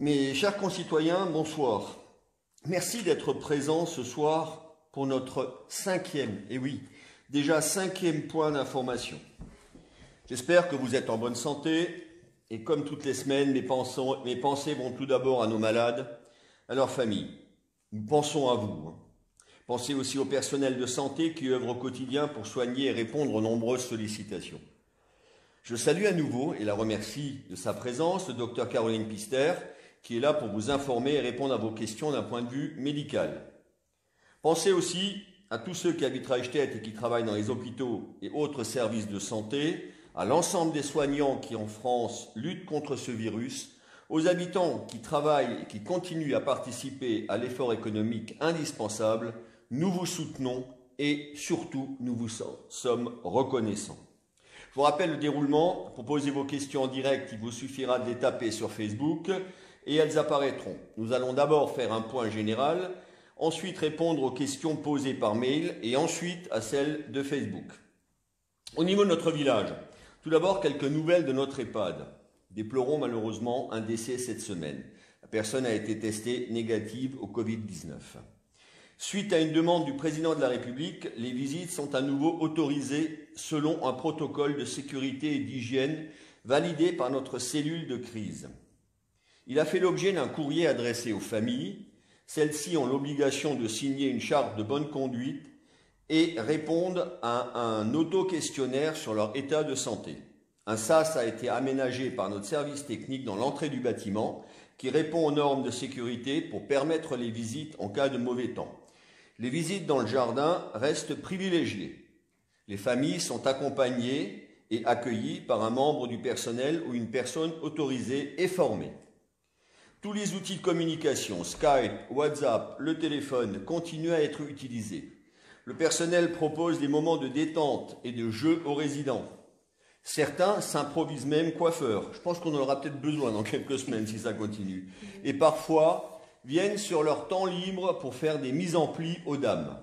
Mes chers concitoyens, bonsoir. Merci d'être présents ce soir pour notre cinquième, et oui, déjà cinquième point d'information. J'espère que vous êtes en bonne santé et comme toutes les semaines, mes pensées vont tout d'abord à nos malades, à leurs familles. Nous pensons à vous. Pensez aussi au personnel de santé qui œuvre au quotidien pour soigner et répondre aux nombreuses sollicitations. Je salue à nouveau et la remercie de sa présence, le docteur Caroline Pister, qui est là pour vous informer et répondre à vos questions d'un point de vue médical. Pensez aussi à tous ceux qui habitent Reichstätt et qui travaillent dans les hôpitaux et autres services de santé, à l'ensemble des soignants qui en France luttent contre ce virus, aux habitants qui travaillent et qui continuent à participer à l'effort économique indispensable. Nous vous soutenons et surtout nous vous sommes reconnaissants. Je vous rappelle le déroulement. Pour poser vos questions en direct, il vous suffira de les taper sur Facebook et elles apparaîtront. Nous allons d'abord faire un point général, ensuite répondre aux questions posées par mail et ensuite à celles de Facebook. Au niveau de notre village, tout d'abord quelques nouvelles de notre EHPAD. Déplorons malheureusement un décès cette semaine. La personne a été testée négative au Covid-19. Suite à une demande du président de la République, les visites sont à nouveau autorisées selon un protocole de sécurité et d'hygiène validé par notre cellule de crise. Il a fait l'objet d'un courrier adressé aux familles. Celles-ci ont l'obligation de signer une charte de bonne conduite et répondent à un auto-questionnaire sur leur état de santé. Un sas a été aménagé par notre service technique dans l'entrée du bâtiment qui répond aux normes de sécurité pour permettre les visites en cas de mauvais temps. Les visites dans le jardin restent privilégiées. Les familles sont accompagnées et accueillies par un membre du personnel ou une personne autorisée et formée. Tous les outils de communication, Skype, WhatsApp, le téléphone, continuent à être utilisés. Le personnel propose des moments de détente et de jeu aux résidents. Certains s'improvisent même coiffeurs. Je pense qu'on en aura peut-être besoin dans quelques semaines si ça continue. Et parfois, viennent sur leur temps libre pour faire des mises en plis aux dames.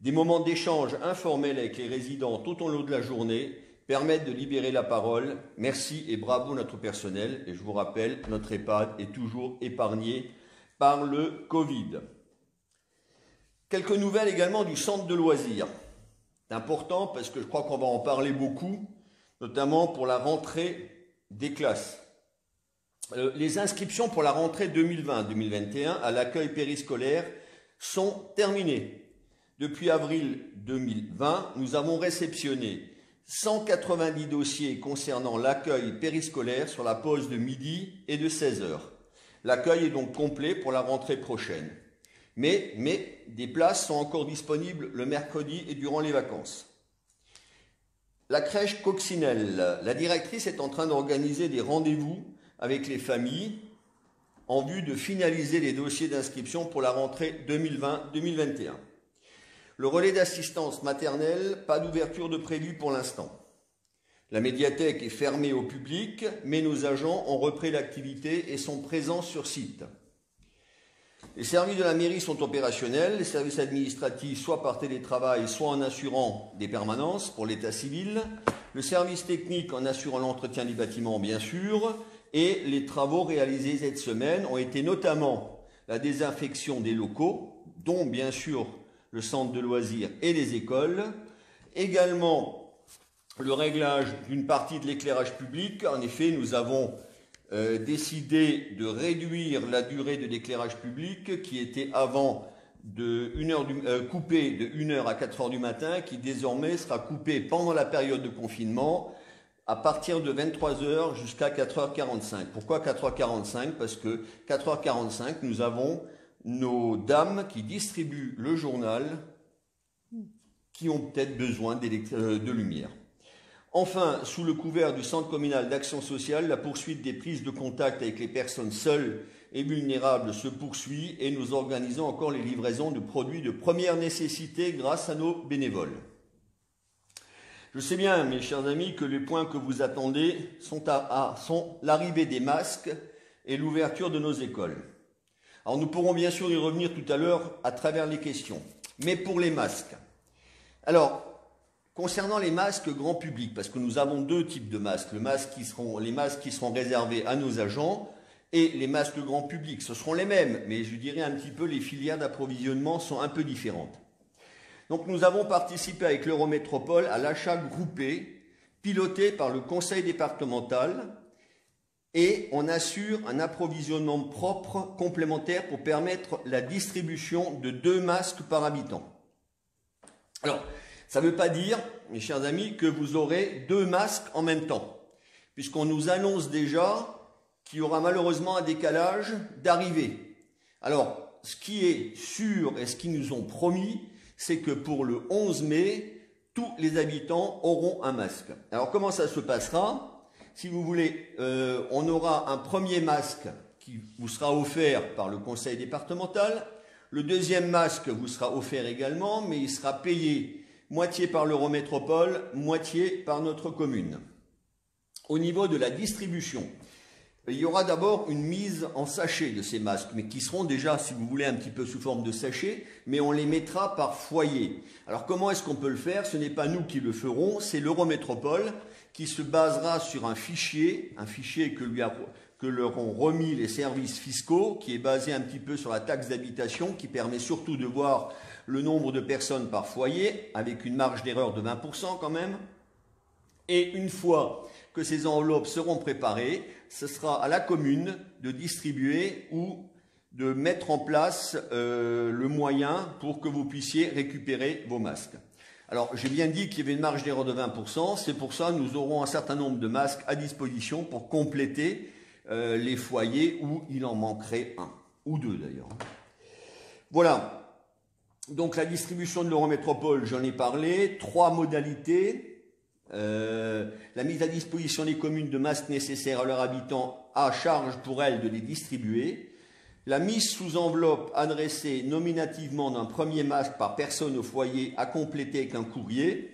Des moments d'échange informels avec les résidents tout au long de la journée permettent de libérer la parole. Merci et bravo notre personnel. Et je vous rappelle, notre EHPAD est toujours épargné par le Covid. Quelques nouvelles également du centre de loisirs. C'est important parce que je crois qu'on va en parler beaucoup, notamment pour la rentrée des classes. Les inscriptions pour la rentrée 2020-2021 à l'accueil périscolaire sont terminées. Depuis avril 2020, nous avons réceptionné 190 dossiers concernant l'accueil périscolaire sur la pause de midi et de 16 h. L'accueil est donc complet pour la rentrée prochaine. Mais des places sont encore disponibles le mercredi et durant les vacances. La crèche Coccinelle, la directrice est en train d'organiser des rendez-vous avec les familles en vue de finaliser les dossiers d'inscription pour la rentrée 2020-2021. Le relais d'assistance maternelle, pas d'ouverture de prévu pour l'instant. La médiathèque est fermée au public, mais nos agents ont repris l'activité et sont présents sur site. Les services de la mairie sont opérationnels, les services administratifs soit par télétravail, soit en assurant des permanences pour l'état civil, le service technique en assurant l'entretien du bâtiment bien sûr, et les travaux réalisés cette semaine ont été notamment la désinfection des locaux, dont bien sûr le centre de loisirs et les écoles, également le réglage d'une partie de l'éclairage public. En effet, nous avons décidé de réduire la durée de l'éclairage public qui était avant coupé de 1 h à 4 h du matin, qui désormais sera coupé pendant la période de confinement à partir de 23 h jusqu'à 4 h 45. Pourquoi 4 h 45? Parce que 4 h 45, nous avons nos dames qui distribuent le journal qui ont peut-être besoin de lumière. Enfin, sous le couvert du Centre communal d'action sociale, la poursuite des prises de contact avec les personnes seules et vulnérables se poursuit et nous organisons encore les livraisons de produits de première nécessité grâce à nos bénévoles. Je sais bien, mes chers amis, que les points que vous attendez sont l'arrivée des masques et l'ouverture de nos écoles. Alors nous pourrons bien sûr y revenir tout à l'heure à travers les questions. Mais pour les masques. Alors, concernant les masques grand public, parce que nous avons deux types de masques, les masques qui seront réservés à nos agents et les masques grand public. Ce seront les mêmes, mais je dirais un petit peu les filières d'approvisionnement sont un peu différentes. Donc nous avons participé avec l'Eurométropole à l'achat groupé, piloté par le conseil départemental, et on assure un approvisionnement propre complémentaire pour permettre la distribution de 2 masques par habitant. Alors, ça ne veut pas dire, mes chers amis, que vous aurez 2 masques en même temps, puisqu'on nous annonce déjà qu'il y aura malheureusement un décalage d'arrivée. Alors, ce qui est sûr et ce qu'ils nous ont promis, c'est que pour le 11 mai, tous les habitants auront un masque. Alors, comment ça se passera? Si vous voulez, on aura un premier masque qui vous sera offert par le conseil départemental. Le deuxième masque vous sera offert également, mais il sera payé moitié par l'Eurométropole, moitié par notre commune. Au niveau de la distribution, il y aura d'abord une mise en sachet de ces masques, mais qui seront déjà, si vous voulez, un petit peu sous forme de sachet, mais on les mettra par foyer. Alors comment est-ce qu'on peut le faire? Ce n'est pas nous qui le ferons, c'est l'Eurométropole qui se basera sur un fichier que leur ont remis les services fiscaux, qui est basé un petit peu sur la taxe d'habitation, qui permet surtout de voir le nombre de personnes par foyer, avec une marge d'erreur de 20% quand même. Et une fois que ces enveloppes seront préparées, ce sera à la commune de distribuer ou de mettre en place le moyen pour que vous puissiez récupérer vos masques. Alors, j'ai bien dit qu'il y avait une marge d'erreur de 20%, c'est pour ça que nous aurons un certain nombre de masques à disposition pour compléter les foyers où il en manquerait un, ou 2 d'ailleurs. Voilà, donc la distribution de l'Eurométropole, j'en ai parlé, 3 modalités. La mise à disposition des communes de masques nécessaires à leurs habitants, à charge pour elles de les distribuer. La mise sous enveloppe adressée nominativement d'un premier masque par personne au foyer à compléter avec un courrier.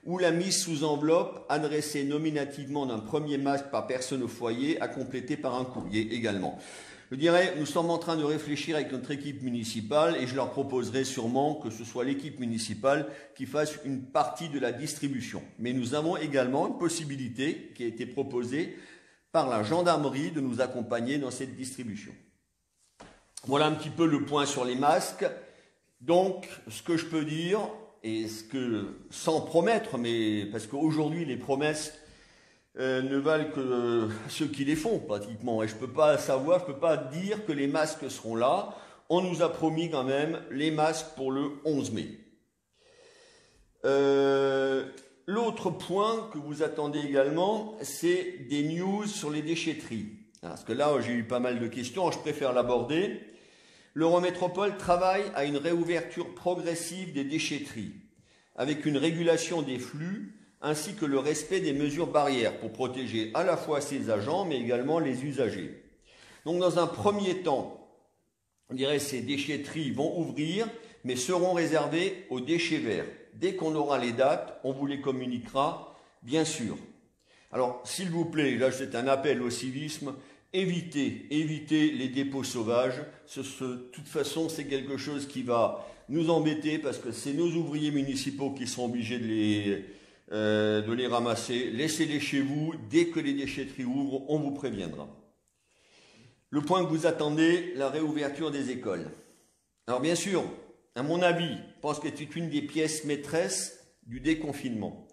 Ou la mise sous enveloppe adressée nominativement d'un premier masque par personne au foyer à compléter par un courrier également. Je dirais, nous sommes en train de réfléchir avec notre équipe municipale et je leur proposerai sûrement que ce soit l'équipe municipale qui fasse une partie de la distribution. Mais nous avons également une possibilité qui a été proposée par la gendarmerie de nous accompagner dans cette distribution. Voilà un petit peu le point sur les masques. Donc, ce que je peux dire, et sans promettre, mais parce qu'aujourd'hui les promesses ne valent que ceux qui les font pratiquement. Et je ne peux pas savoir, je ne peux pas dire que les masques seront là. On nous a promis quand même les masques pour le 11 mai. L'autre point que vous attendez également, c'est des news sur les déchetteries. Parce que là, j'ai eu pas mal de questions, je préfère l'aborder. L'Eurométropole travaille à une réouverture progressive des déchetteries, avec une régulation des flux, ainsi que le respect des mesures barrières pour protéger à la fois ses agents, mais également les usagers. Donc dans un premier temps, on dirait ces déchetteries vont ouvrir, mais seront réservées aux déchets verts. Dès qu'on aura les dates, on vous les communiquera, bien sûr. Alors, s'il vous plaît, là c'est un appel au civisme, évitez les dépôts sauvages. De toute façon, c'est quelque chose qui va nous embêter parce que c'est nos ouvriers municipaux qui seront obligés de les ramasser. Laissez-les chez vous. Dès que les déchetteries ouvrent, on vous préviendra. Le point que vous attendez, la réouverture des écoles. Alors bien sûr, à mon avis, je pense que c'est une des pièces maîtresses du déconfinement.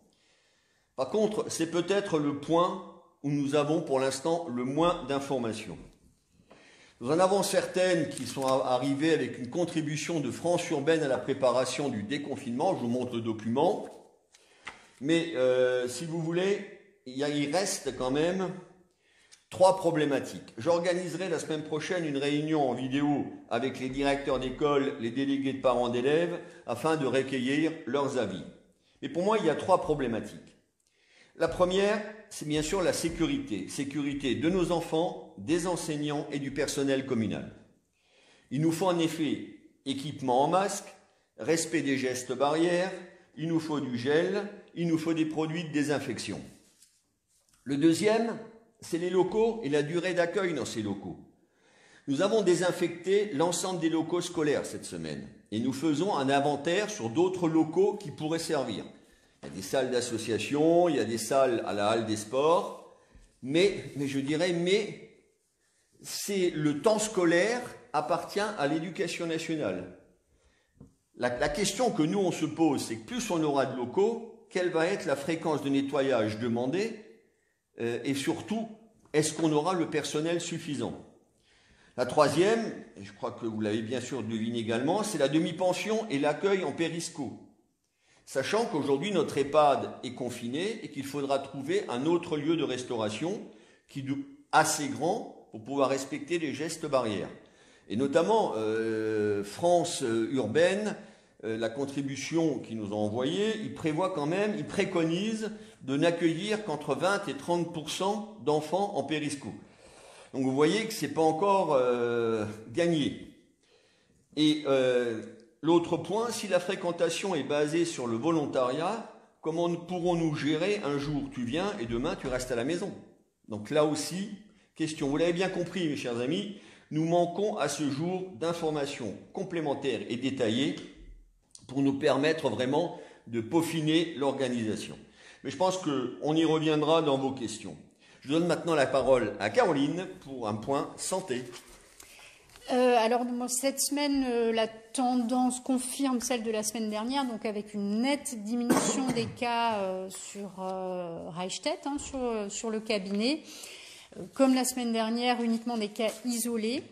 Par contre, c'est peut-être le point où nous avons pour l'instant le moins d'informations. Nous en avons certaines qui sont arrivées avec une contribution de France Urbaine à la préparation du déconfinement. Je vous montre le document. Mais si vous voulez, il reste quand même 3 problématiques. J'organiserai la semaine prochaine une réunion en vidéo avec les directeurs d'école, les délégués de parents d'élèves, afin de recueillir leurs avis. Mais pour moi, il y a 3 problématiques. La première, c'est bien sûr la sécurité. Sécurité de nos enfants, des enseignants et du personnel communal. Il nous faut en effet équipement en masque, respect des gestes barrières, il nous faut du gel, il nous faut des produits de désinfection. Le deuxième, c'est les locaux et la durée d'accueil dans ces locaux. Nous avons désinfecté l'ensemble des locaux scolaires cette semaine et nous faisons un inventaire sur d'autres locaux qui pourraient servir. Il y a des salles d'association, il y a des salles à la halle des sports, mais c'est le temps scolaire appartient à l'éducation nationale. La question que nous, on se pose, c'est que plus on aura de locaux, quelle va être la fréquence de nettoyage demandée et surtout, est-ce qu'on aura le personnel suffisant? La troisième, et je crois que vous l'avez bien sûr deviné également, c'est la demi-pension et l'accueil en périsco. Sachant qu'aujourd'hui, notre EHPAD est confiné et qu'il faudra trouver un autre lieu de restauration qui est assez grand pour pouvoir respecter les gestes barrières. Et notamment, France Urbaine, la contribution qu'ils nous ont envoyée, il préconise de n'accueillir qu'entre 20 et 30% d'enfants en périsco. Donc vous voyez que ce n'est pas encore gagné. Et l'autre point, si la fréquentation est basée sur le volontariat, comment pourrons-nous gérer un jour tu viens et demain tu restes à la maison? Donc là aussi, question. Vous l'avez bien compris, mes chers amis, nous manquons à ce jour d'informations complémentaires et détaillées pour nous permettre vraiment de peaufiner l'organisation. Mais je pense qu'on y reviendra dans vos questions. Je donne maintenant la parole à Caroline pour un point santé. Alors cette semaine, la tendance confirme celle de la semaine dernière, donc avec une nette diminution des cas sur Reichstätt, sur le cabinet. Comme la semaine dernière, uniquement des cas isolés.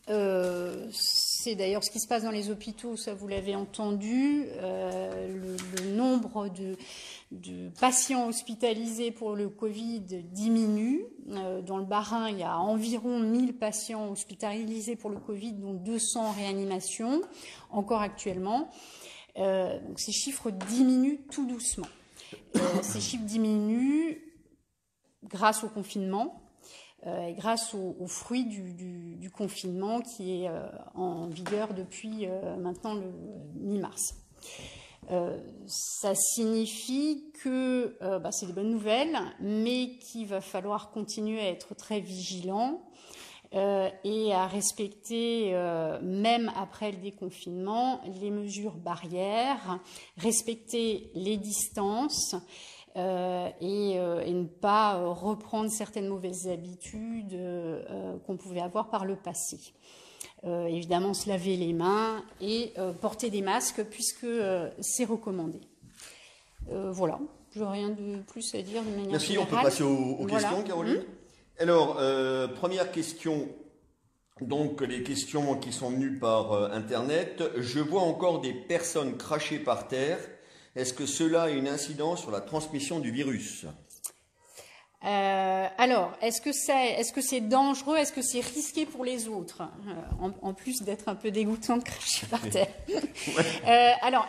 C'est d'ailleurs ce qui se passe dans les hôpitaux, ça vous l'avez entendu. Le nombre de patients hospitalisés pour le Covid diminue. Dans le Bas-Rhin, il y a environ 1000 patients hospitalisés pour le Covid, dont 200 en réanimation, encore actuellement. Donc ces chiffres diminuent tout doucement. Ces chiffres diminuent grâce au confinement. Et grâce aux fruits du confinement qui est en vigueur depuis maintenant le mi-mars. Ça signifie que c'est des bonnes nouvelles, mais qu'il va falloir continuer à être très vigilant et à respecter, même après le déconfinement, les mesures barrières, respecter les distances, et ne pas reprendre certaines mauvaises habitudes qu'on pouvait avoir par le passé. Évidemment, se laver les mains et porter des masques puisque c'est recommandé. Voilà, je n'ai rien de plus à dire de manière Merci, générale. on peut passer aux questions, Caroline. Alors, première question, donc les questions qui sont venues par Internet. Je vois encore des personnes crachées par terre. Est-ce que cela a une incidence sur la transmission du virus? Alors, est-ce que c'est dangereux? Est-ce que c'est risqué pour les autres? En plus d'être un peu dégoûtant de cracher par terre. Alors,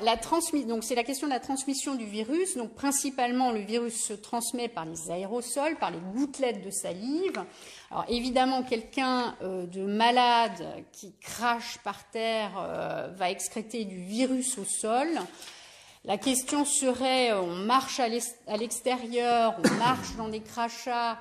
donc c'est la question de la transmission du virus. Donc, principalement, le virus se transmet par les aérosols, par les gouttelettes de salive. Alors, évidemment, quelqu'un de malade qui crache par terre va excréter du virus au sol. La question serait, on marche à l'extérieur, on marche dans des crachats,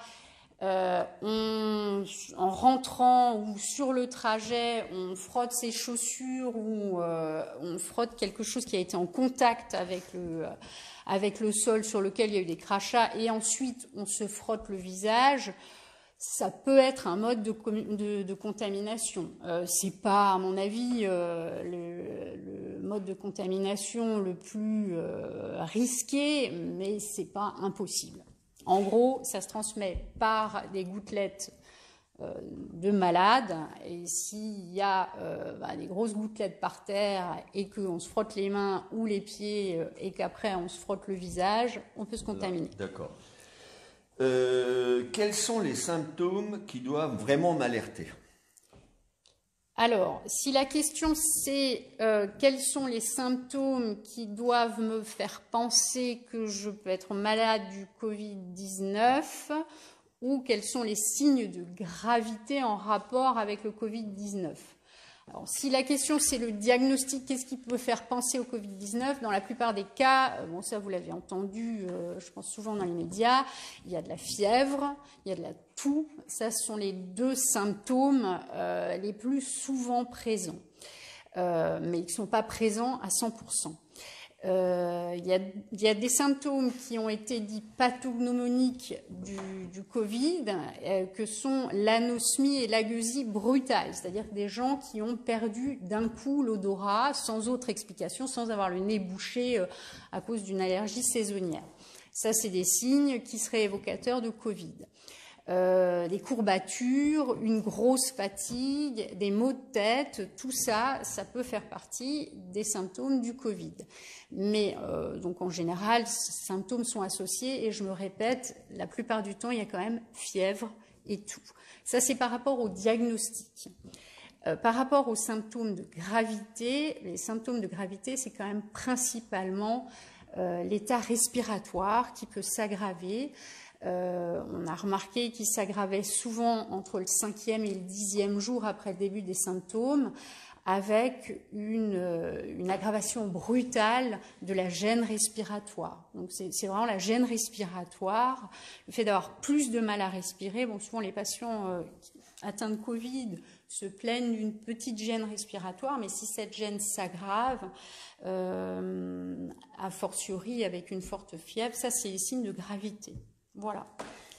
en rentrant ou sur le trajet, on frotte ses chaussures ou on frotte quelque chose qui a été en contact avec le sol sur lequel il y a eu des crachats et ensuite on se frotte le visage. Ça peut être un mode de contamination. C'est pas, à mon avis, le mode de contamination le plus risqué, mais c'est pas impossible. En gros, ça se transmet par des gouttelettes de malades, et s'il y a des grosses gouttelettes par terre et qu'on se frotte les mains ou les pieds et qu'après on se frotte le visage, on peut se contaminer. D'accord. Quels sont les symptômes qui doivent vraiment m'alerter? Alors, si la question c'est quels sont les symptômes qui doivent me faire penser que je peux être malade du Covid-19 ou quels sont les signes de gravité en rapport avec le Covid-19. Alors, si la question c'est le diagnostic, qu'est-ce qui peut faire penser au Covid-19? Dans la plupart des cas, bon ça vous l'avez entendu, je pense souvent dans les médias, il y a de la fièvre, il y a de la toux, ça ce sont les deux symptômes les plus souvent présents, mais qui ne sont pas présents à 100%. Il y a des symptômes qui ont été dits pathognomoniques du Covid, que sont l'anosmie et l'agueusie brutale, c'est-à-dire des gens qui ont perdu d'un coup l'odorat sans autre explication, sans avoir le nez bouché à cause d'une allergie saisonnière. Ça, c'est des signes qui seraient évocateurs de Covid. Des courbatures, une grosse fatigue, des maux de tête, tout ça, ça peut faire partie des symptômes du Covid. Mais donc en général, ces symptômes sont associés et je me répète, la plupart du temps, il y a quand même fièvre et tout. Ça, c'est par rapport au diagnostic. Par rapport aux symptômes de gravité, les symptômes de gravité, c'est quand même principalement l'état respiratoire qui peut s'aggraver. On a remarqué qu'il s'aggravait souvent entre le 5e et le 10e jour après le début des symptômes, avec une aggravation brutale de la gêne respiratoire. Donc c'est vraiment la gêne respiratoire, le fait d'avoir plus de mal à respirer. Bon, souvent les patients atteints de Covid se plaignent d'une petite gêne respiratoire, mais si cette gêne s'aggrave, a fortiori avec une forte fièvre, ça c'est les signes de gravité. Voilà.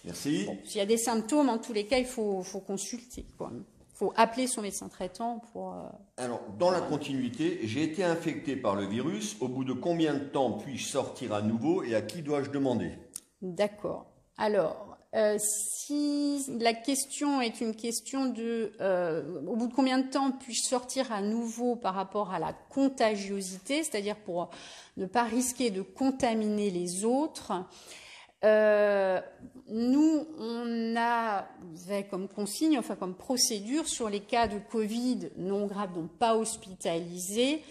Merci. Bon, s'il y a des symptômes, en tous les cas, il faut consulter, quoi. Il faut appeler son médecin traitant pour... Alors, dans la continuité, j'ai été infecté par le virus. Au bout de combien de temps puis-je sortir à nouveau et à qui dois-je demander? D'accord. Alors, si la question est une question de... au bout de combien de temps puis-je sortir à nouveau par rapport à la contagiosité, c'est-à-dire pour ne pas risquer de contaminer les autres... nous, on avait comme consigne, enfin comme procédure, sur les cas de Covid non graves, donc pas hospitalisés,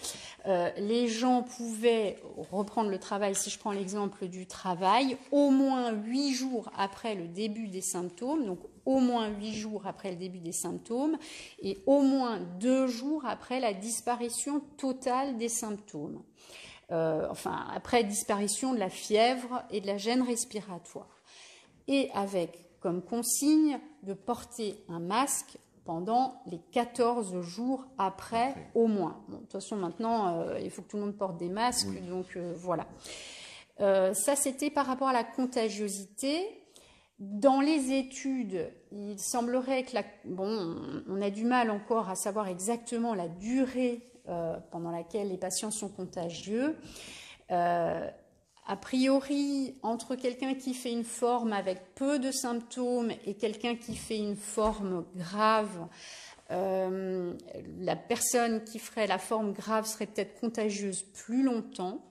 les gens pouvaient reprendre le travail, si je prends l'exemple du travail, au moins 8 jours après le début des symptômes, donc au moins 8 jours après le début des symptômes, et au moins 2 jours après la disparition totale des symptômes. Après disparition de la fièvre et de la gêne respiratoire. Et avec comme consigne de porter un masque pendant les 14 jours après, au moins. Bon, de toute façon, maintenant, il faut que tout le monde porte des masques, oui. Donc voilà. Ça, c'était par rapport à la contagiosité. Dans les études, il semblerait que on a du mal encore à savoir exactement la durée pendant laquelle les patients sont contagieux. A priori, entre quelqu'un qui fait une forme avec peu de symptômes et quelqu'un qui fait une forme grave, la personne qui ferait la forme grave serait peut-être contagieuse plus longtemps.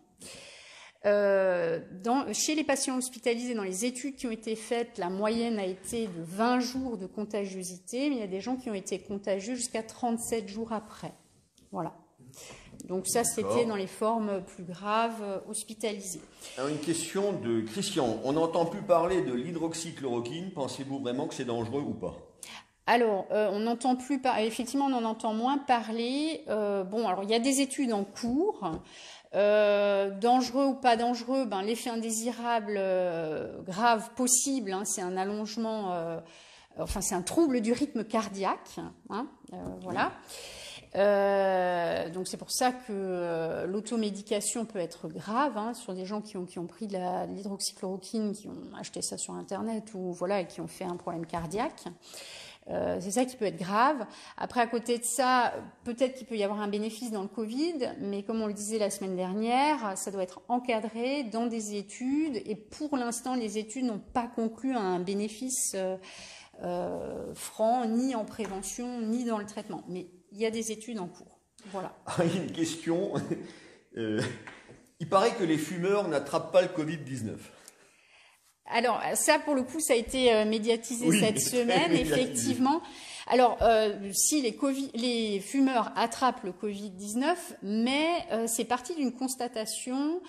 Chez les patients hospitalisés, dans les études qui ont été faites, la moyenne a été de 20 jours de contagiosité, mais il y a des gens qui ont été contagieux jusqu'à 37 jours après. Voilà. Donc ça, c'était dans les formes plus graves hospitalisées. Alors une question de Christian. On n'entend plus parler de l'hydroxychloroquine. Pensez-vous vraiment que c'est dangereux ou pas? Alors, on n'entend plus effectivement, on en entend moins parler. Alors il y a des études en cours. Dangereux ou pas dangereux, l'effet indésirable grave possible, c'est un allongement, c'est un trouble du rythme cardiaque. Voilà. Donc c'est pour ça que l'automédication peut être grave sur des gens qui ont pris de l'hydroxychloroquine, qui ont acheté ça sur internet ou et qui ont fait un problème cardiaque. C'est ça qui peut être grave. Après, à côté de ça, peut-être qu'il peut y avoir un bénéfice dans le Covid, mais comme on le disait la semaine dernière, ça doit être encadré dans des études, et pour l'instant, les études n'ont pas conclu à un bénéfice franc, ni en prévention, ni dans le traitement. Mais il y a des études en cours. Voilà. Il y a une question. Il paraît que les fumeurs n'attrapent pas le Covid-19. Alors ça, pour le coup, ça a été médiatisé cette semaine, effectivement. Alors, si les fumeurs attrapent le Covid-19, mais c'est parti d'une constatation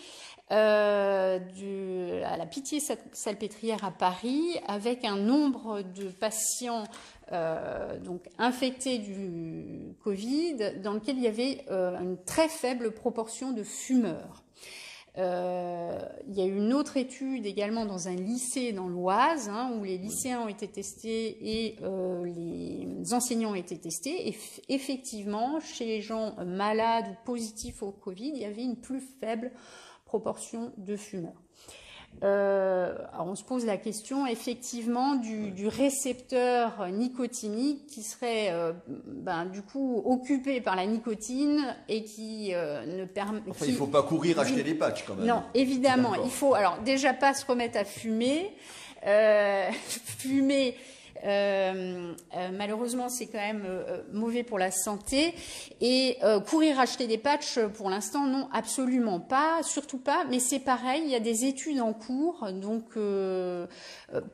à la Pitié-Salpêtrière à Paris, avec un nombre de patients infectés du Covid, dans lequel il y avait une très faible proportion de fumeurs. Il y a eu une autre étude également dans un lycée dans l'Oise, où les lycéens ont été testés et les enseignants ont été testés. Et effectivement, chez les gens malades ou positifs au Covid, il y avait une plus faible proportion de fumeurs. Alors on se pose la question effectivement du récepteur nicotinique qui serait du coup occupé par la nicotine et qui ne permet. Enfin, il ne faut pas courir acheter des patchs quand même. Non, évidemment, il faut alors déjà pas se remettre à fumer. Fumer. Malheureusement, c'est quand même mauvais pour la santé. Et courir acheter des patchs, pour l'instant, non, absolument pas, surtout pas. Mais c'est pareil, il y a des études en cours. Donc,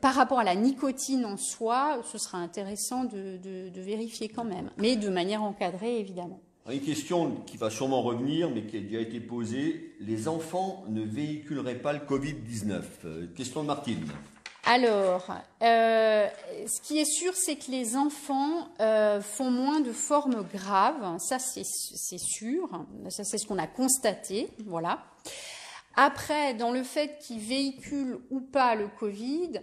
par rapport à la nicotine en soi, ce sera intéressant de vérifier quand même, mais de manière encadrée, évidemment. Une question qui va sûrement revenir, mais qui a déjà été posée. Les enfants ne véhiculeraient pas le Covid-19 ? Question de Martine. Alors, ce qui est sûr, c'est que les enfants font moins de formes graves. Ça, c'est sûr. Ça, c'est ce qu'on a constaté. Voilà. Après, dans le fait qu'ils véhiculent ou pas le Covid,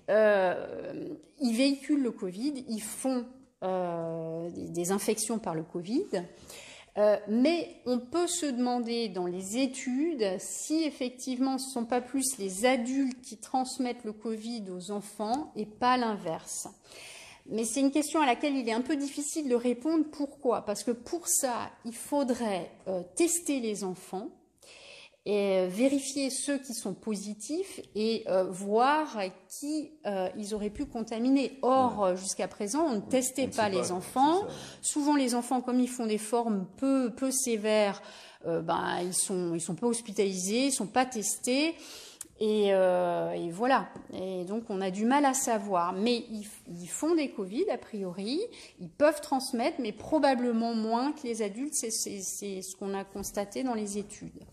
ils véhiculent le Covid, ils font des infections par le Covid. Mais on peut se demander dans les études si effectivement ce ne sont pas plus les adultes qui transmettent le Covid aux enfants et pas l'inverse. Mais c'est une question à laquelle il est un peu difficile de répondre. Pourquoi ? Parce que pour ça, il faudrait tester les enfants et vérifier ceux qui sont positifs et voir qui ils auraient pu contaminer. Or, jusqu'à présent, on ne testait pas les enfants. Souvent, les enfants, comme ils font des formes peu sévères, ils sont pas hospitalisés, ils sont pas testés. Et voilà. Et donc, on a du mal à savoir. Mais ils font des Covid, a priori. Ils peuvent transmettre, mais probablement moins que les adultes. C'est ce qu'on a constaté dans les études.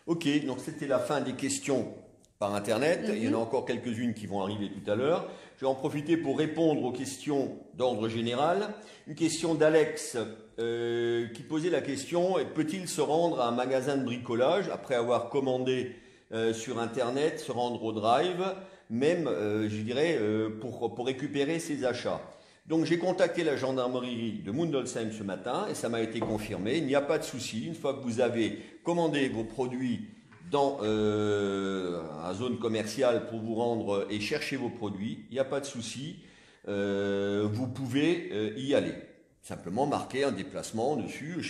Ok, donc c'était la fin des questions par Internet. Il y en a encore quelques-unes qui vont arriver tout à l'heure. Je vais en profiter pour répondre aux questions d'ordre général. Une question d'Alex qui posait la question, peut-il se rendre à un magasin de bricolage après avoir commandé sur Internet, se rendre au Drive, même, je dirais, pour récupérer ses achats. Donc j'ai contacté la gendarmerie de Mundolsheim ce matin et ça m'a été confirmé. Il n'y a pas de souci. Une fois que vous avez commandé vos produits dans la zone commerciale pour vous rendre et chercher vos produits, il n'y a pas de souci. Vous pouvez y aller. Simplement marquer un déplacement dessus,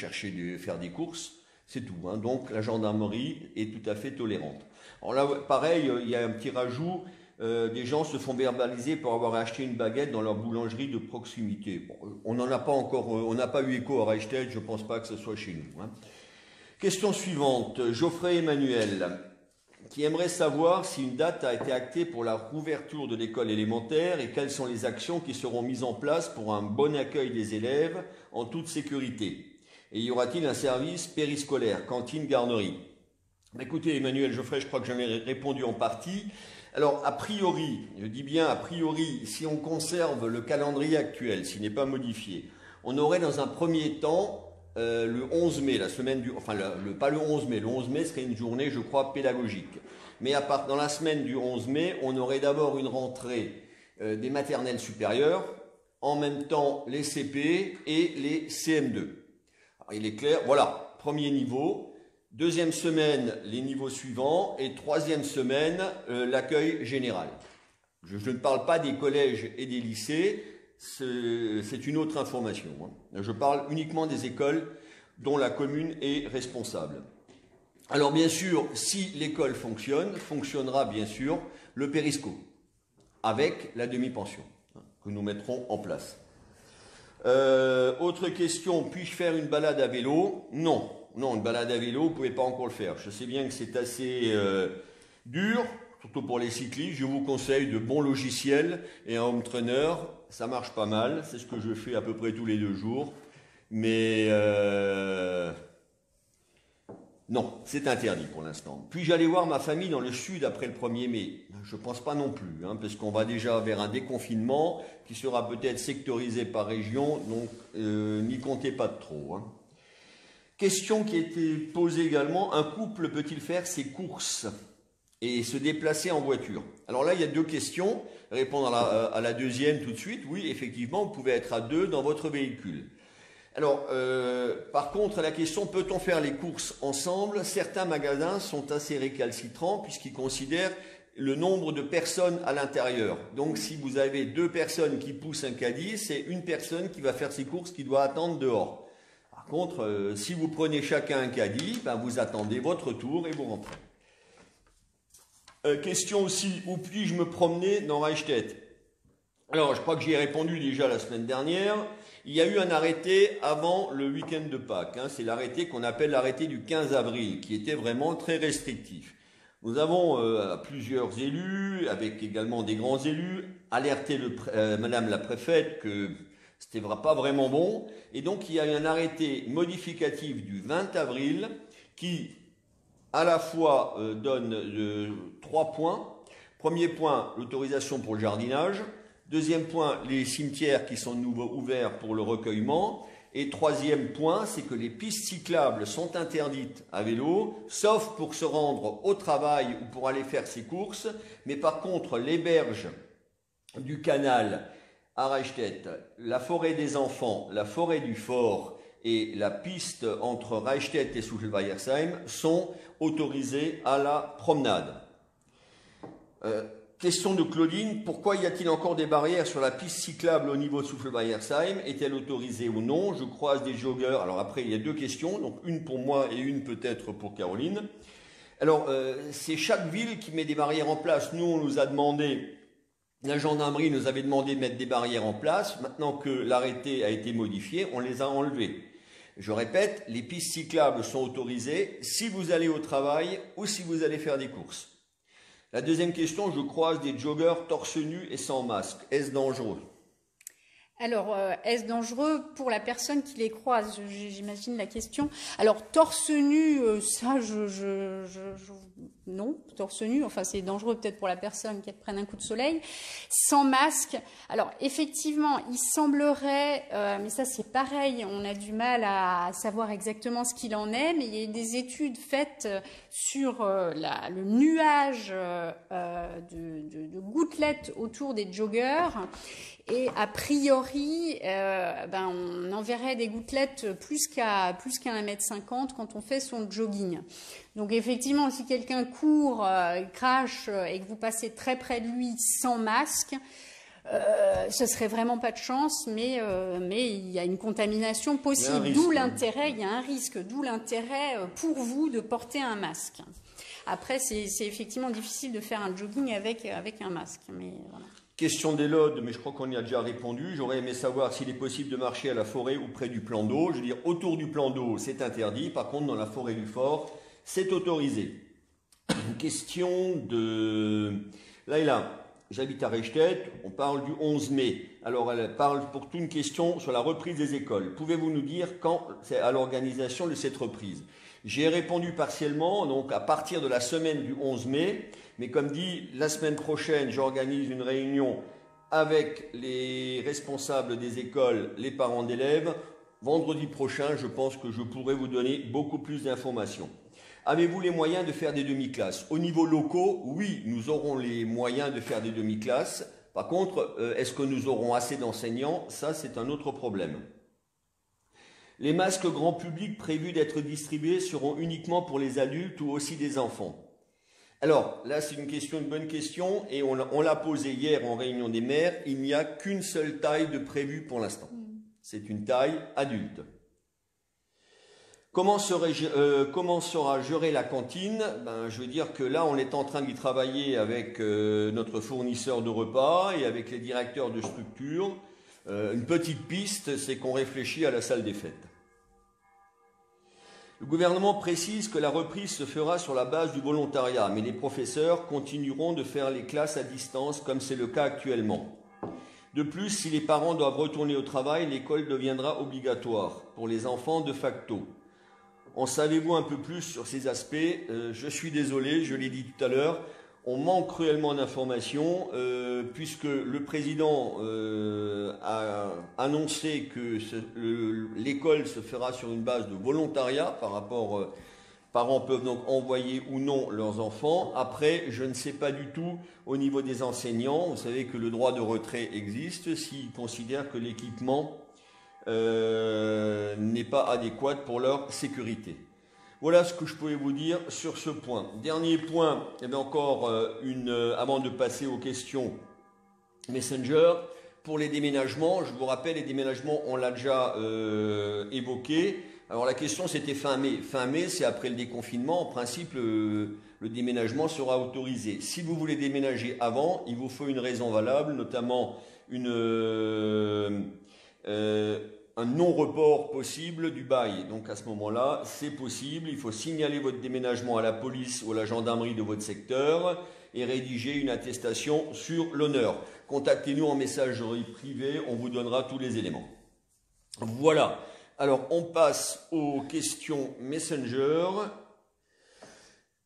faire des courses, c'est tout. Donc la gendarmerie est tout à fait tolérante. Alors là, pareil, il y a un petit rajout. Des gens se font verbaliser pour avoir acheté une baguette dans leur boulangerie de proximité. Bon, on n'en a pas encore, on n'a pas eu écho à Reichstett, je ne pense pas que ce soit chez nous. Question suivante, Geoffrey Emmanuel, qui aimerait savoir si une date a été actée pour la rouverture de l'école élémentaire et quelles sont les actions qui seront mises en place pour un bon accueil des élèves en toute sécurité. Et y aura-t-il un service périscolaire, cantine, garderie ? Écoutez Emmanuel, Geoffrey, je crois que j'en ai répondu en partie. Alors, a priori, je dis bien a priori, si on conserve le calendrier actuel, s'il n'est pas modifié, on aurait dans un premier temps le 11 mai, la semaine du... Enfin, pas le 11 mai, le 11 mai serait une journée, je crois, pédagogique. Mais dans la semaine du 11 mai, on aurait d'abord une rentrée des maternelles supérieures, en même temps les CP et les CM2. Alors, il est clair, voilà, premier niveau. Deuxième semaine, les niveaux suivants. Et troisième semaine, l'accueil général. Je ne parle pas des collèges et des lycées, c'est une autre information. Je parle uniquement des écoles dont la commune est responsable. Alors bien sûr, si l'école fonctionne, fonctionnera bien sûr le périsco, avec la demi-pension que nous mettrons en place. Autre question, puis-je faire une balade à vélo ? Non. Non, une balade à vélo, vous ne pouvez pas encore le faire. Je sais bien que c'est assez dur, surtout pour les cyclistes. Je vous conseille de bons logiciels et un home trainer. Ça marche pas mal. C'est ce que je fais à peu près tous les 2 jours. Mais non, c'est interdit pour l'instant. Puis j'allais voir ma famille dans le sud après le 1er mai. Je ne pense pas non plus, parce qu'on va déjà vers un déconfinement qui sera peut-être sectorisé par région. Donc n'y comptez pas de trop. Question qui a été posée également, un couple peut-il faire ses courses et se déplacer en voiture? Alors là, il y a deux questions. Répondre à la deuxième tout de suite. Oui, effectivement, vous pouvez être à deux dans votre véhicule. Alors, par contre, la question, peut-on faire les courses ensemble? Certains magasins sont assez récalcitrants puisqu'ils considèrent le nombre de personnes à l'intérieur. Donc, si vous avez deux personnes qui poussent un caddie, c'est une personne qui va faire ses courses qui doit attendre dehors. Par contre, si vous prenez chacun un caddie, ben, vous attendez votre tour et vous rentrez. Question aussi, où puis-je me promener dans Reichstätt? Alors, je crois que j'y ai répondu déjà la semaine dernière. Il y a eu un arrêté avant le week-end de Pâques. C'est l'arrêté qu'on appelle l'arrêté du 15 avril, qui était vraiment très restrictif. Nous avons plusieurs élus, avec également des grands élus, alerté Madame la préfète que c'était pas vraiment bon. Et donc, il y a eu un arrêté modificatif du 20 avril qui, à la fois, donne 3 points. Premier point, l'autorisation pour le jardinage. Deuxième point, les cimetières qui sont de nouveau ouverts pour le recueillement. Et troisième point, c'est que les pistes cyclables sont interdites à vélo, sauf pour se rendre au travail ou pour aller faire ses courses. Mais par contre, les berges du canal à Reichstätt, la forêt des enfants, la forêt du fort et la piste entre Reichstätt et Suchelweiersheim sont autorisées à la promenade. Question de Claudine, pourquoi y a-t-il encore des barrières sur la piste cyclable au niveau de Suchelweiersheim? Est-elle autorisée ou non? Je croise des joggeurs. Alors après, il y a deux questions, donc une pour moi et une peut-être pour Caroline. Alors, c'est chaque ville qui met des barrières en place. Nous, on nous a demandé, la gendarmerie nous avait demandé de mettre des barrières en place. Maintenant que l'arrêté a été modifié, on les a enlevées. Je répète, les pistes cyclables sont autorisées si vous allez au travail ou si vous allez faire des courses. La deuxième question, je croise des joggeurs torse nu et sans masque. Est-ce dangereux? Alors, est-ce dangereux pour la personne qui les croise? J'imagine la question. Alors, torse nu, ça, non, torse nu, enfin, c'est dangereux peut-être pour la personne qui prenne un coup de soleil. Sans masque, alors, effectivement, il semblerait, mais ça, c'est pareil, on a du mal à savoir exactement ce qu'il en est, mais il y a des études faites sur le nuage de gouttelettes autour des joggeurs. Et a priori, on enverrait des gouttelettes plus qu'à 1,50 m quand on fait son jogging. Donc effectivement, si quelqu'un court, crache et que vous passez très près de lui sans masque, ce serait vraiment pas de chance, mais il y a une contamination possible. D'où l'intérêt, il y a un risque, d'où l'intérêt pour vous de porter un masque. Après, c'est effectivement difficile de faire un jogging avec un masque, mais voilà. Question d'Élode, mais je crois qu'on y a déjà répondu. J'aurais aimé savoir s'il est possible de marcher à la forêt ou près du plan d'eau. Je veux dire, autour du plan d'eau, c'est interdit. Par contre, dans la forêt du fort, c'est autorisé. Une question de Laïla. J'habite à Reichstätt. On parle du 11 mai. Alors, elle parle pour toute une question sur la reprise des écoles. Pouvez-vous nous dire quand c'est à l'organisation de cette reprise? J'ai répondu partiellement, donc à partir de la semaine du 11 mai. Mais comme dit, la semaine prochaine, j'organise une réunion avec les responsables des écoles, les parents d'élèves. Vendredi prochain, je pense que je pourrai vous donner beaucoup plus d'informations. Avez-vous les moyens de faire des demi-classes? Au niveau locaux, oui, nous aurons les moyens de faire des demi-classes. Par contre, est-ce que nous aurons assez d'enseignants? Ça, c'est un autre problème. Les masques grand public prévus d'être distribués seront uniquement pour les adultes ou aussi des enfants? Alors, là, c'est une bonne question, et on l'a posée hier en réunion des maires. Il n'y a qu'une seule taille de prévue pour l'instant. C'est une taille adulte. Comment sera gérée la cantine? Je veux dire que là, on est en train d'y travailler avec notre fournisseur de repas et avec les directeurs de structure. Une petite piste, c'est qu'on réfléchit à la salle des fêtes. Le gouvernement précise que la reprise se fera sur la base du volontariat, mais les professeurs continueront de faire les classes à distance comme c'est le cas actuellement. De plus, si les parents doivent retourner au travail, l'école deviendra obligatoire pour les enfants de facto. En savez-vous un peu plus sur ces aspects? Je suis désolé, je l'ai dit tout à l'heure, On manque cruellement d'informations puisque le président a annoncé que l'école se fera sur une base de volontariat par rapport... Parents peuvent donc envoyer ou non leurs enfants. Après, je ne sais pas du tout au niveau des enseignants. Vous savez que le droit de retrait existe s'ils considèrent que l'équipement n'est pas adéquat pour leur sécurité. Voilà ce que je pouvais vous dire sur ce point. Dernier point, il y avait encore avant de passer aux questions Messenger. Pour les déménagements, je vous rappelle, les déménagements, on l'a déjà évoqué. Alors la question c'était fin mai. Fin mai, c'est après le déconfinement. En principe, le déménagement sera autorisé. Si vous voulez déménager avant, il vous faut une raison valable, notamment un non-report possible du bail. Donc à ce moment-là, c'est possible. Il faut signaler votre déménagement à la police ou à la gendarmerie de votre secteur et rédiger une attestation sur l'honneur. Contactez-nous en messagerie privée, on vous donnera tous les éléments. Voilà. Alors, on passe aux questions Messenger.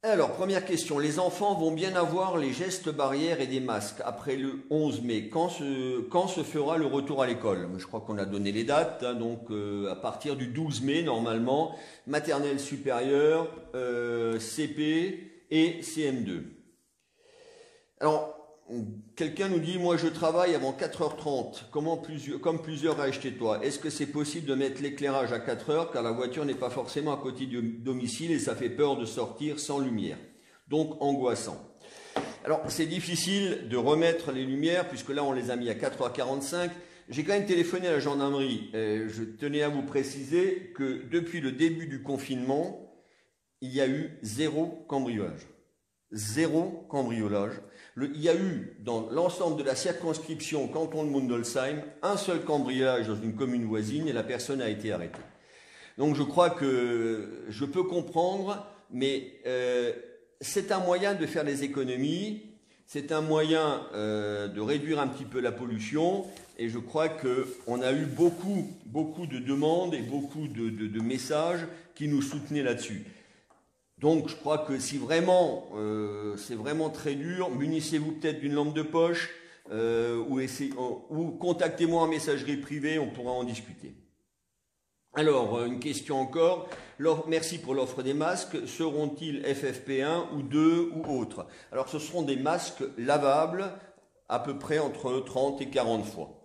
Alors, première question. Les enfants vont bien avoir les gestes barrières et des masques après le 11 mai. Quand se fera le retour à l'école? Je crois qu'on a donné les dates. Hein, donc, à partir du 12 mai, normalement, maternelle supérieure, CP et CM2. Alors, quelqu'un nous dit, moi je travaille avant 4h30, comme plusieurs restent chez toi. Est-ce que c'est possible de mettre l'éclairage à 4h car la voiture n'est pas forcément à côté du domicile et ça fait peur de sortir sans lumière. Donc angoissant. Alors c'est difficile de remettre les lumières puisque là on les a mis à 4h45. J'ai quand même téléphoné à la gendarmerie. Je tenais à vous préciser que depuis le début du confinement, il y a eu 0 cambriolage. 0 cambriolage. Il y a eu dans l'ensemble de la circonscription canton de Mundolsheim un seul cambriolage dans une commune voisine et la personne a été arrêtée. Donc je crois que je peux comprendre, mais c'est un moyen de faire des économies, c'est un moyen de réduire un petit peu la pollution et je crois qu'on a eu beaucoup de demandes et beaucoup de messages qui nous soutenaient là-dessus. Donc je crois que si vraiment c'est vraiment très dur, munissez-vous peut-être d'une lampe de poche ou contactez-moi en messagerie privée, on pourra en discuter. Alors, une question encore. Merci pour l'offre des masques. Seront-ils FFP1 ou 2 ou autres? Alors ce seront des masques lavables à peu près entre 30 et 40 fois.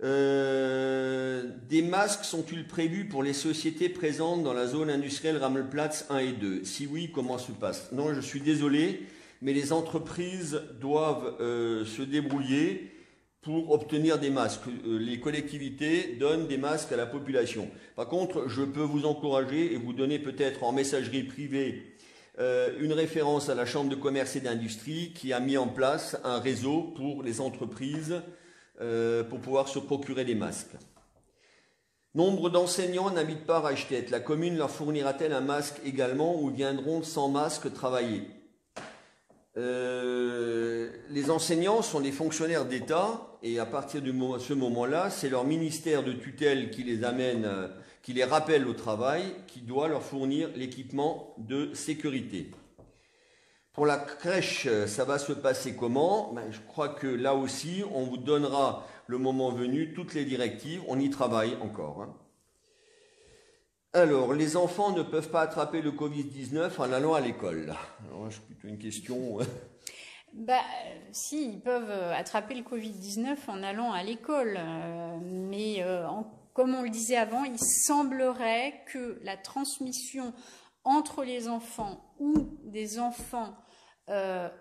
Des masques sont-ils prévus pour les sociétés présentes dans la zone industrielle Rammelplatz 1 et 2? Si oui, comment se passe? Non, je suis désolé, mais les entreprises doivent se débrouiller pour obtenir des masques. Les collectivités donnent des masques à la population. Par contre, je peux vous encourager et vous donner peut-être en messagerie privée une référence à la Chambre de commerce et d'industrie qui a mis en place un réseau pour les entreprises pour pouvoir se procurer des masques. Nombre d'enseignants n'habitent pas à Reichstätt. La commune leur fournira-t-elle un masque également ou viendront sans masque travailler? Les enseignants sont des fonctionnaires d'État et à partir de ce moment-là, c'est leur ministère de tutelle qui les amène, qui les rappelle au travail, qui doit leur fournir l'équipement de sécurité. Pour la crèche, ça va se passer comment? Je crois que là aussi, on vous donnera le moment venu toutes les directives. On y travaille encore. Hein. Alors, les enfants ne peuvent pas attraper le Covid-19 en allant à l'école. Alors, c'est plutôt une question. Si, ils peuvent attraper le Covid-19 en allant à l'école. Mais comme on le disait avant, il semblerait que la transmission entre les enfants ou des enfants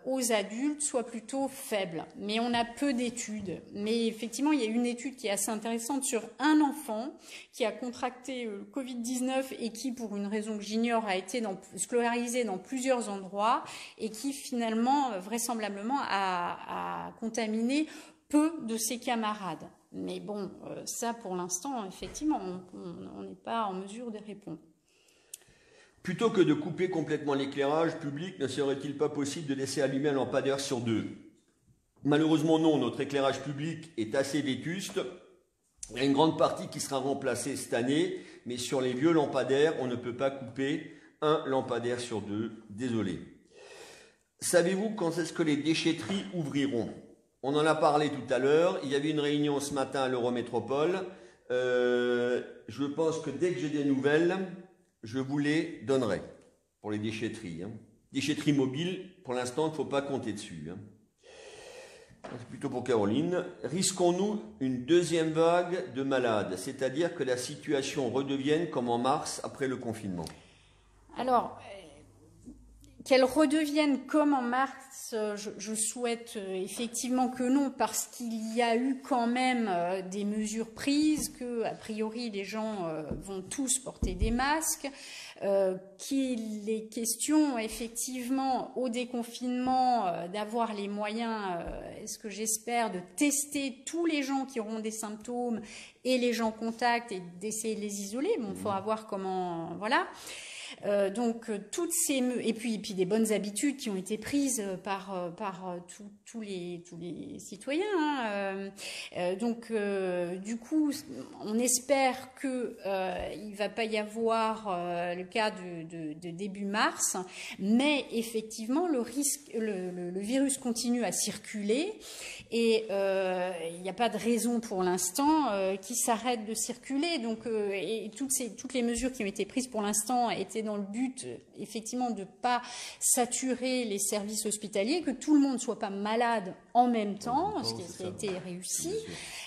aux adultes soit plutôt faible. Mais on a peu d'études. Mais effectivement, il y a une étude qui est assez intéressante sur un enfant qui a contracté le Covid-19 et qui, pour une raison que j'ignore, a été scolarisé dans plusieurs endroits et qui finalement, vraisemblablement, a contaminé peu de ses camarades. Mais bon, ça pour l'instant, effectivement, on n'est pas en mesure de répondre. Plutôt que de couper complètement l'éclairage public, ne serait-il pas possible de laisser allumer un lampadaire sur 2? Malheureusement non, notre éclairage public est assez vétuste. Il y a une grande partie qui sera remplacée cette année, mais sur les vieux lampadaires, on ne peut pas couper un lampadaire sur 2, désolé. Savez-vous quand est-ce que les déchetteries ouvriront? On en a parlé tout à l'heure. Il y avait une réunion ce matin à l'Eurométropole. Je pense que dès que j'ai des nouvelles, je vous les donnerai pour les déchetteries. Déchetteries mobiles, pour l'instant, il ne faut pas compter dessus. C'est plutôt pour Caroline. Risquons-nous une deuxième vague de malades, c'est-à-dire que la situation redevienne comme en mars après le confinement? Alors, qu'elle redevienne comme en mars, je souhaite effectivement que non, parce qu'il y a eu quand même des mesures prises, que a priori les gens vont tous porter des masques, qu'il est question effectivement au déconfinement d'avoir les moyens, est-ce que j'espère, de tester tous les gens qui auront des symptômes et les gens contacts et d'essayer de les isoler. Bon, il faudra voir comment, voilà. Donc toutes ces et puis des bonnes habitudes qui ont été prises par tous les citoyens. Donc du coup, on espère que il va pas y avoir le cas de début mars, mais effectivement le virus continue à circuler et il n'y a pas de raison pour l'instant qu'il s'arrête de circuler. Donc et toutes les mesures qui ont été prises pour l'instant étaient dans le but, effectivement, de ne pas saturer les services hospitaliers, que tout le monde ne soit pas malade en même temps, ce qui a été réussi,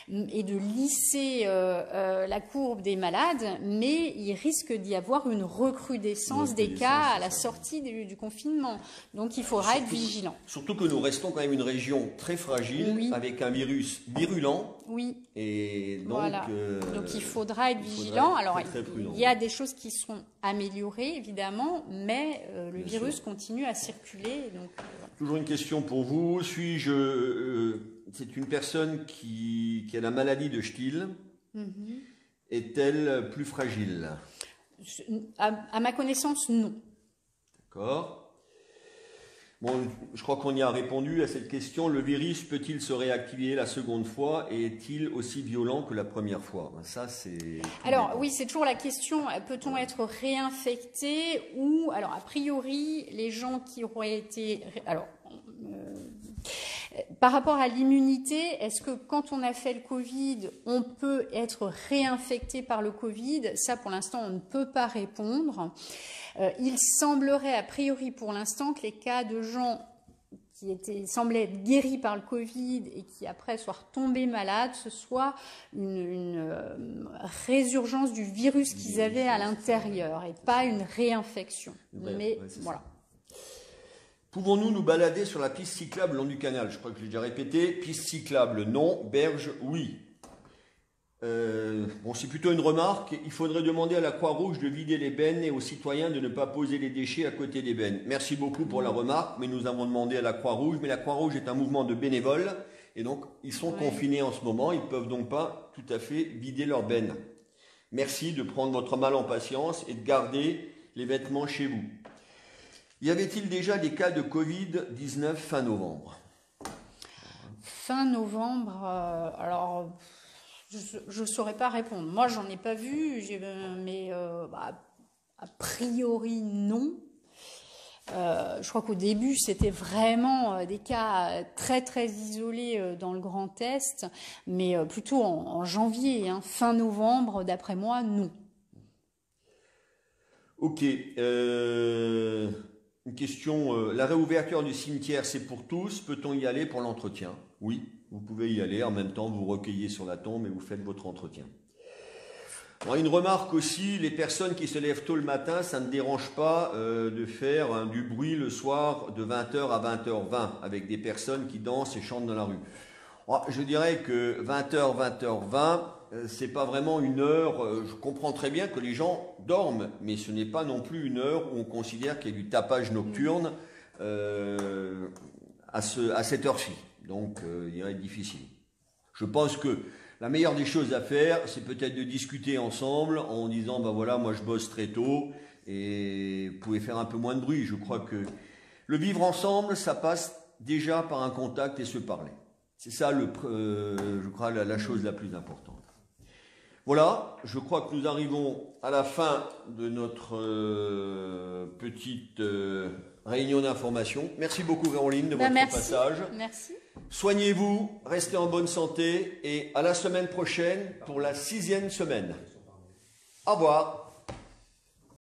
et de lisser la courbe des malades, mais il risque d'y avoir une recrudescence des cas à la sortie du confinement. Donc il faudra être vigilant. Surtout que nous restons quand même une région très fragile, oui, avec un virus virulent. Oui. Et donc, voilà. Donc il faudra être vigilant. Alors il y a des choses qui sont améliorées évidemment, mais le virus continue à circuler. Donc, toujours une question pour vous. C'est une personne qui a la maladie de Still. Est-elle plus fragile? À ma connaissance, non. D'accord. Bon, je crois qu'on y a répondu à cette question. Le virus peut-il se réactiver la seconde fois et est-il aussi violent que la première fois? Ça, c'est... Alors oui, c'est toujours la question, peut-on être réinfecté ou... Alors a priori, les gens qui auraient été... Alors, par rapport à l'immunité, est-ce que quand on a fait le Covid, on peut être réinfecté par le Covid? Ça, pour l'instant, on ne peut pas répondre. Il semblerait, a priori pour l'instant, que les cas de gens qui semblaient être guéris par le Covid et qui après soient retombés malades, ce soit une résurgence du virus qu'ils avaient à l'intérieur et pas une réinfection. Mais voilà. Pouvons-nous nous balader sur la piste cyclable le long du canal? Je crois que je l'ai déjà répété. Piste cyclable, non. Berge, oui. Bon, c'est plutôt une remarque. Il faudrait demander à la Croix-Rouge de vider les bennes et aux citoyens de ne pas poser les déchets à côté des bennes. Merci beaucoup pour la remarque, mais nous avons demandé à la Croix-Rouge. Mais la Croix-Rouge est un mouvement de bénévoles et donc ils sont confinés en ce moment. Ils ne peuvent donc pas tout à fait vider leurs bennes. Merci de prendre votre mal en patience et de garder les vêtements chez vous. Y avait-il déjà des cas de Covid-19 fin novembre? Fin novembre, alors je ne saurais pas répondre. Moi, j'en ai pas vu, mais a priori non. Je crois qu'au début, c'était vraiment des cas très très isolés dans le Grand Est, mais plutôt en janvier, fin novembre, d'après moi, non. Ok. Une question, la réouverture du cimetière, c'est pour tous. Peut-on y aller pour l'entretien? Oui, vous pouvez y aller. En même temps, vous recueillez sur la tombe et vous faites votre entretien. Alors, une remarque aussi, les personnes qui se lèvent tôt le matin, ça ne dérange pas de faire du bruit le soir de 20h à 20h20 avec des personnes qui dansent et chantent dans la rue. Alors, je dirais que 20h, 20h20, c'est pas vraiment une heure, je comprends très bien que les gens dorment, mais ce n'est pas non plus une heure où on considère qu'il y a du tapage nocturne à cette heure-ci. Donc, il va être difficile. Je pense que la meilleure des choses à faire, c'est peut-être de discuter ensemble en disant, ben voilà, moi je bosse très tôt et vous pouvez faire un peu moins de bruit. Je crois que le vivre ensemble, ça passe déjà par un contact et se parler. C'est ça, je crois, la chose la plus importante. Voilà, je crois que nous arrivons à la fin de notre petite réunion d'information. Merci beaucoup Véroline de votre passage. Merci. Soignez-vous, restez en bonne santé et à la semaine prochaine pour la 6e semaine. Au revoir.